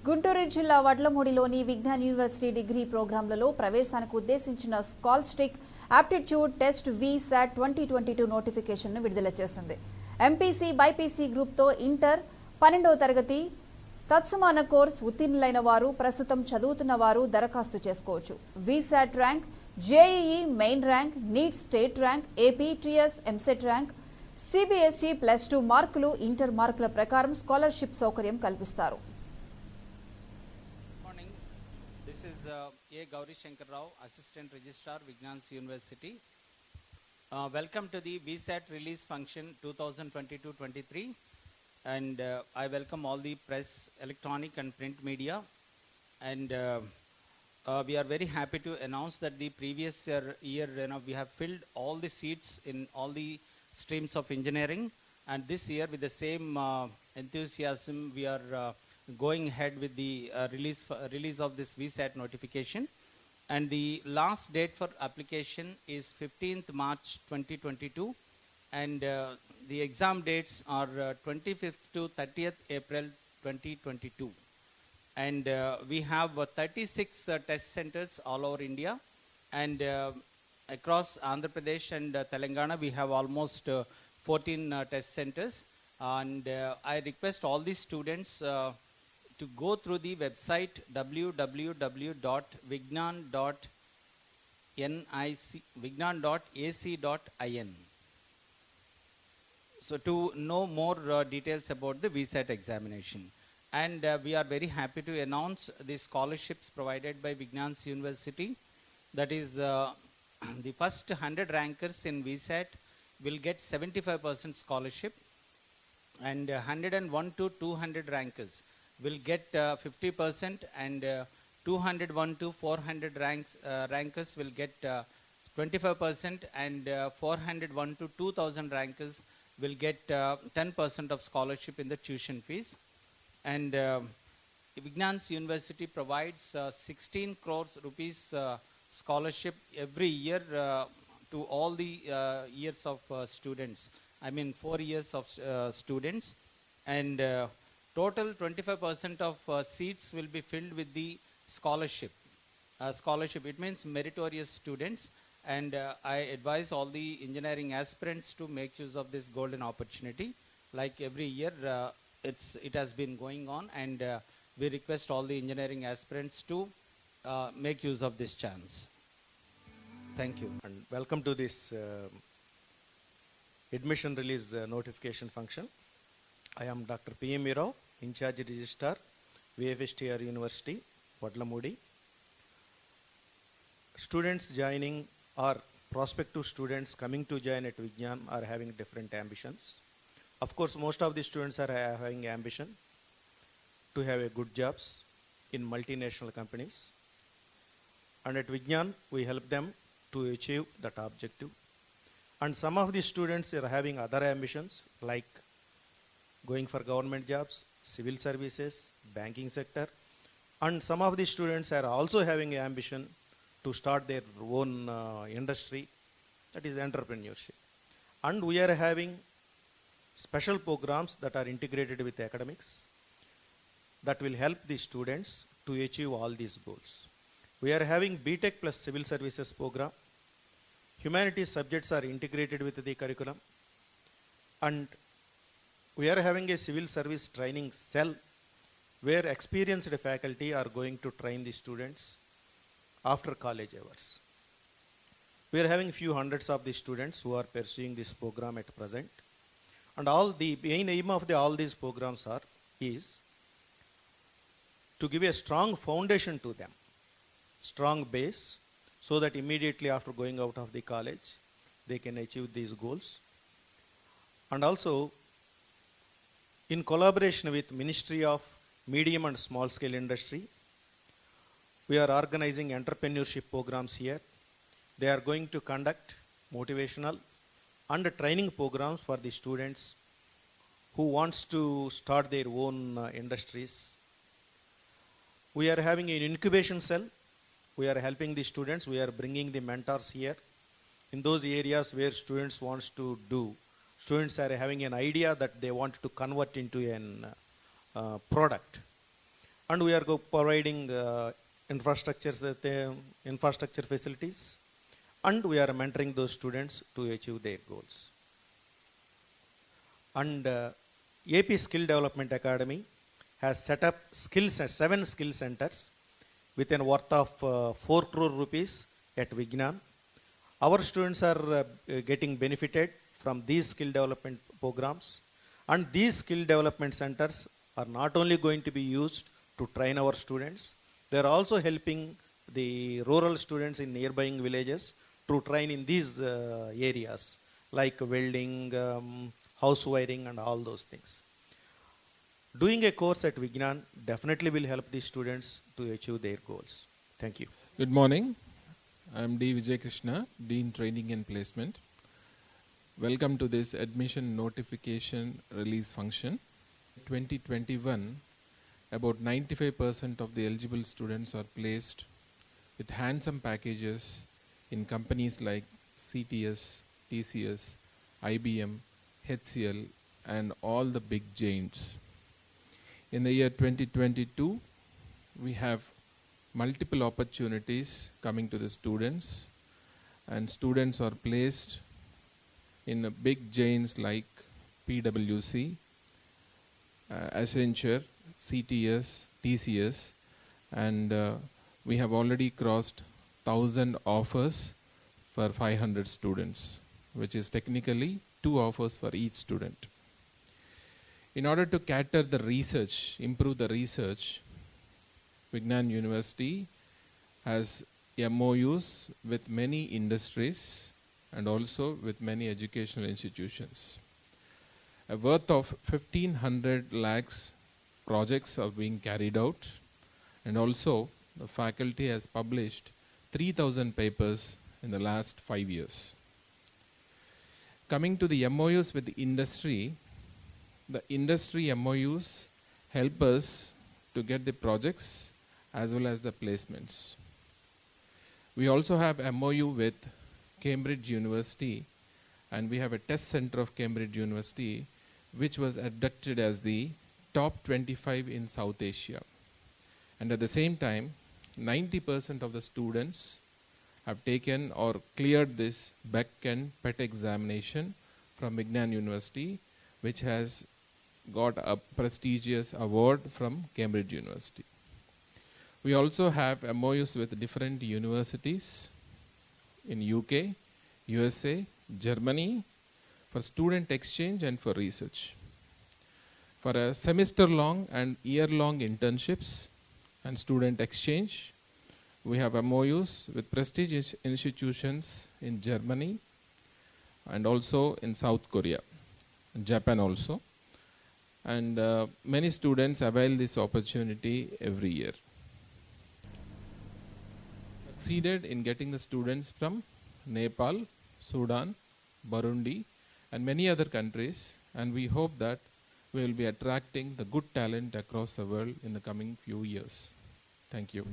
గుంటూరు జిల్లా వడ్లమూడిలోని Vignan university degree ప్రోగ్రాంలలో ప్రవేశానికి ఉద్దేశించిన స్కాలర్షిప్ ఆప్టిట్యూడ్ టెస్ట్ వీసాట్ 2022 నోటిఫికేషన్ను విడుదల చేసింది. ఎంపీసీ బైపీసీ గ్రూప్తో ఇంటర్ 12వ తరగతి తత్సమాన కోర్స్ ఉత్తీర్ణులైన వారు ప్రస్తుతం చదువుతున్న వారు దరఖాస్తు చేసుకోవచ్చు. VSAT rank, JEE main rank, NEET state rank, AP TS EAMCET rank, CBSE +2 మార్కులు, ఇంటర్ మార్కుల ప్రకారం స్కాలర్షిప్ సౌకర్యం కల్పిస్తారు. A. Gauri Shankar Rao, Assistant Registrar, Vignans University. Welcome to the VSAT release function 2022-23, and I welcome all the press, electronic and print media, and we are very happy to announce that the previous year we have filled all the seats in all the streams of engineering, and this year with the same enthusiasm we are going ahead with the release of this VSAT notification, and the last date for application is 15th March 2022, and the exam dates are 25th to 30th April 2022, and we have 36 test centers all over India, and across Andhra Pradesh and Telangana we have almost 14 test centers, and I request all the students to go through the website www.vignan.ac.in. So to know more details about the VSAT examination. And we are very happy to announce the scholarships provided by Vignans University. That is the first 100 rankers in VSAT will get 75% scholarship, and 101 to 200 rankers will get 50%, and 201 to 400 rankers will get 25%, and 401 to 2000 rankers will get 10% of scholarship in the tuition fees. And Vignans University provides 16 crores rupees scholarship every year to all the years of students. I mean 4 years of students, and total 25% of seats will be filled with the scholarship. It means meritorious students, and I advise all the engineering aspirants to make use of this golden opportunity. Like every year, it has been going on, and we request all the engineering aspirants to make use of this chance. Thank you. And welcome to this admission release notification function. I am Dr. P.M. Rao, in charge registrar, VFSTR University, Vadlamudi. Students joining or prospective students coming to join at Vignan are having different ambitions. Of course, most of the students are having ambition to have a good jobs in multinational companies. And at Vignan, we help them to achieve that objective. And some of the students are having other ambitions like going for government jobs, civil services, banking sector, and some of the students are also having ambition to start their own industry, that is entrepreneurship. And we are having special programs that are integrated with academics that will help the students to achieve all these goals. We are having BTech plus civil services program. Humanities subjects are integrated with the curriculum, and we are having a civil service training cell where experienced faculty are going to train the students after college hours. We are having few hundreds of the students who are pursuing this program at present, and all the main aim of all these programs is to give a strong foundation to them, strong base, so that immediately after going out of the college they can achieve these goals. And also, in collaboration with Ministry of Medium and Small Scale Industry, we are organizing entrepreneurship programs here. They are going to conduct motivational and training programs for the students who wants to start their own industries. We are having an incubation cell. We are helping the students. We are bringing the mentors here in those areas where students wants to do. Students are having an idea that they want to convert into an product. And we are providing infrastructure facilities, and we are mentoring those students to achieve their goals. And AP Skill Development Academy has set up 7 skill centers with a worth of 4 crore rupees at Vignan. Our students are getting benefited from these skill development programs, and these skill development centers are not only going to be used to train our students, they are also helping the rural students in nearby villages to train in these areas like welding, house wiring and all those things. Doing a course at Vignan definitely will help the students to achieve their goals. Thank you. Good morning. I am D. Vijay Krishna, Dean Training and Placement. Welcome to this admission notification release function. 2021, about 95% of the eligible students are placed with handsome packages in companies like CTS, TCS, IBM, HCL, and all the big giants. In the year 2022, we have multiple opportunities coming to the students, and students are placed in big giants like PwC, Accenture, CTS, TCS, and we have already crossed 1,000 offers for 500 students, which is technically 2 offers for each student. In order to cater the research, improve the research, Vignan University has MOUs with many industries and also with many educational institutions. A worth of 1,500 lakhs projects are being carried out, and also the faculty has published 3,000 papers in the last 5 years. Coming to the MOUs with the industry MOUs help us to get the projects as well as the placements. We also have MOU with Cambridge University, and we have a test center of Cambridge University which was inducted as the top 25 in South Asia. And at the same time, 90% of the students have taken or cleared this BEC and PET examination from Vignan University, which has got a prestigious award from Cambridge University. We also have MOUs with different universities in UK, USA, Germany for student exchange and for research. For a semester-long and year-long internships and student exchange, we have MOUs with prestigious institutions in Germany and also in South Korea, and Japan also. And many students avail this opportunity every year. Succeeded in getting the students from Nepal, Sudan, Burundi, and many other countries, and we hope that we will be attracting the good talent across the world in the coming few years. Thank you.